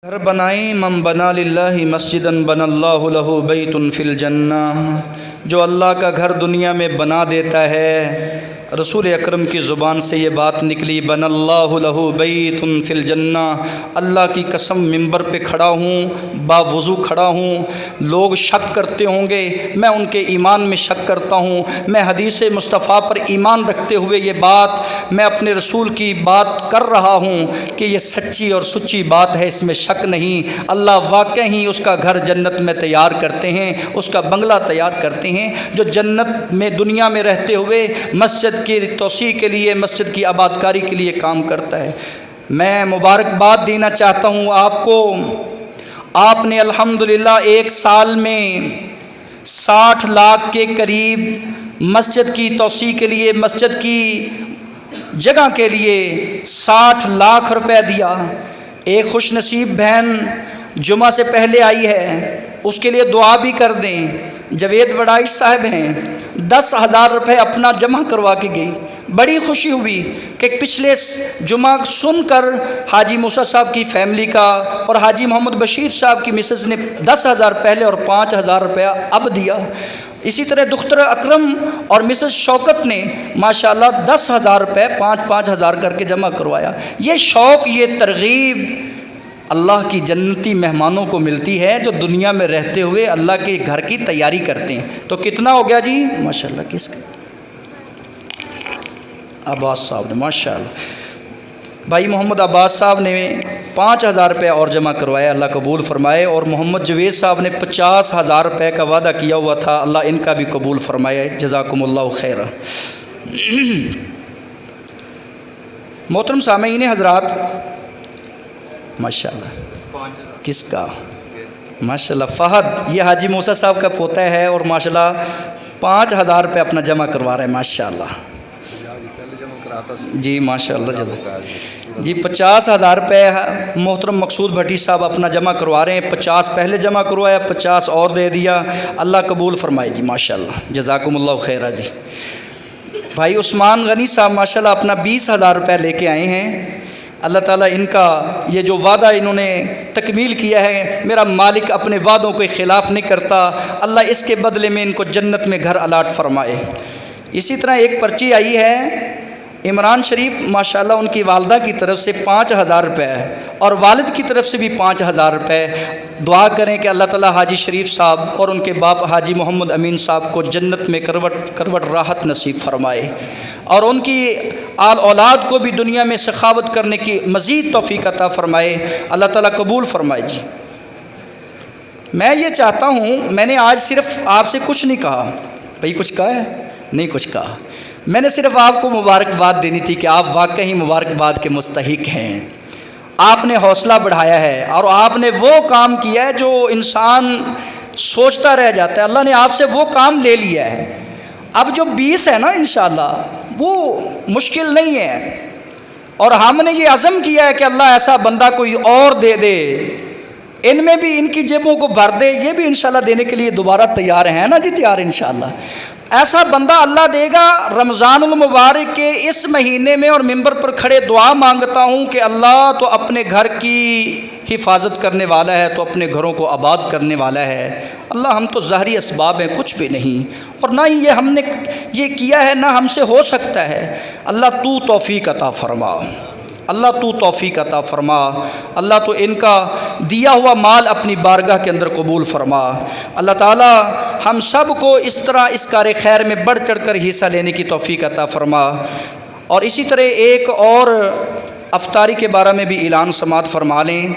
گھر بنائیں من بنا للہ مسجدن بنا اللہ لہ بیت فی الجنہ، جو اللہ کا گھر دنیا میں بنا دیتا ہے، رسول اکرم کی زبان سے یہ بات نکلی بنا اللہ لہ بیت فی الجنہ، اللہ کی قسم منبر پہ کھڑا ہوں، باوضو کھڑا ہوں، لوگ شک کرتے ہوں گے، میں ان کے ایمان میں شک کرتا ہوں، میں حدیث مصطفیٰ پر ایمان رکھتے ہوئے یہ بات میں اپنے رسول کی بات کر رہا ہوں کہ یہ سچی اور سچی بات ہے، اس میں شک نہیں، اللہ واقع ہی اس کا گھر جنت میں تیار کرتے ہیں، اس کا بنگلہ تیار کرتے ہیں، جو جنت میں دنیا میں رہتے ہوئے مسجد کی توسیع کے لیے، مسجد کی آبادکاری کے لیے کام کرتا ہے۔ میں مبارکباد دینا چاہتا ہوں آپ کو، آپ نے الحمدللہ ایک سال میں 60 لاکھ کے قریب مسجد کی توسیع کے لیے، مسجد کی جگہ کے لیے 60 لاکھ روپے دیا۔ ایک خوش نصیب بہن جمعہ سے پہلے آئی ہے، اس کے لیے دعا بھی کر دیں، جوید وڈائش صاحب ہیں، 10,000 روپے اپنا جمع کروا کے گئی۔ بڑی خوشی ہوئی کہ پچھلے جمعہ سن کر حاجی موسیٰ صاحب کی فیملی کا اور حاجی محمد بشیر صاحب کی مسز نے 10,000 پہلے اور 5,000 روپیہ اب دیا۔ اسی طرح دختر اکرم اور مسز شوکت نے ماشاءاللہ 10,000 روپے 5,000 کر کے جمع کروایا۔ یہ شوق، یہ ترغیب اللہ کی جنتی مہمانوں کو ملتی ہے جو دنیا میں رہتے ہوئے اللہ کے گھر کی تیاری کرتے ہیں۔ تو کتنا ہو گیا جی؟ ماشاءاللہ کس کا؟ عباس صاحب نے، ماشاءاللہ بھائی محمد عباس صاحب نے 5,000 روپے اور جمع کروایا، اللہ قبول فرمائے۔ اور محمد جوید صاحب نے 50,000 روپے کا وعدہ کیا ہوا تھا، اللہ ان کا بھی قبول فرمائے، جزاکم اللہ خیر۔ محترم سامعین حضرات، ماشاءاللہ کس کا؟ ماشاءاللہ فہد، یہ حاجی موسیٰ صاحب کا پوتا ہے اور ماشاءاللہ 5,000 روپے اپنا جمع کروا رہے ہیں، ماشاءاللہ جی ماشاءاللہ جزاک جی۔ 50,000 روپے محترم مقصود بھٹی صاحب اپنا جمع کروا رہے ہیں، 50 پہلے جمع کروایا، 50 اور دے دیا، اللہ قبول فرمائے جی، ماشاءاللہ جزاکم اللہ خیرہ جی۔ بھائی عثمان غنی صاحب ماشاءاللہ اپنا 20,000 روپے لے کے آئے ہیں، اللہ تعالیٰ ان کا یہ جو وعدہ انہوں نے تکمیل کیا ہے، میرا مالک اپنے وعدوں کے خلاف نہیں کرتا، اللہ اس کے بدلے میں ان کو جنت میں گھر الاٹ فرمائے۔ اسی طرح ایک پرچی آئی ہے عمران شریف، ماشاءاللہ ان کی والدہ کی طرف سے 5,000 روپے اور والد کی طرف سے بھی 5,000 روپے۔ دعا کریں کہ اللہ تعالیٰ حاجی شریف صاحب اور ان کے باپ حاجی محمد امین صاحب کو جنت میں کروٹ راحت نصیب فرمائے، اور ان کی آل اولاد کو بھی دنیا میں سخاوت کرنے کی مزید توفیق عطا فرمائے، اللہ تعالیٰ قبول فرمائے جی۔ میں یہ چاہتا ہوں، میں نے آج صرف آپ سے کچھ نہیں کہا، بھئی کچھ کہا ہے؟ نہیں کچھ کہا، میں نے صرف آپ کو مبارکباد دینی تھی کہ آپ واقعی مبارکباد کے مستحق ہیں۔ آپ نے حوصلہ بڑھایا ہے اور آپ نے وہ کام کیا ہے جو انسان سوچتا رہ جاتا ہے، اللہ نے آپ سے وہ کام لے لیا ہے۔ اب جو 20 ہے نا انشاءاللہ وہ مشکل نہیں ہے، اور ہم نے یہ عزم کیا ہے کہ اللہ ایسا بندہ کوئی اور دے دے، ان میں بھی ان کی جیبوں کو بھر دے، یہ بھی انشاءاللہ دینے کے لیے دوبارہ تیار ہیں نا جی؟ تیار انشاءاللہ ایسا بندہ اللہ دے گا۔ رمضان المبارک کے اس مہینے میں اور منبر پر کھڑے دعا مانگتا ہوں کہ اللہ تو اپنے گھر کی حفاظت کرنے والا ہے، تو اپنے گھروں کو آباد کرنے والا ہے، اللہ ہم تو ظاہری اسباب ہیں، کچھ بھی نہیں، اور نہ ہی یہ ہم نے یہ کیا ہے، نہ ہم سے ہو سکتا ہے، اللہ تو توفیق عطا فرما، اللہ تو توفیق عطا فرما، اللہ تو ان کا دیا ہوا مال اپنی بارگاہ کے اندر قبول فرما، اللہ تعالی ہم سب کو اس طرح اس کار خیر میں بڑھ چڑھ کر حصہ لینے کی توفیق عطا فرما۔ اور اسی طرح ایک اور افطاری کے بارے میں بھی اعلان سماعت فرما لیں۔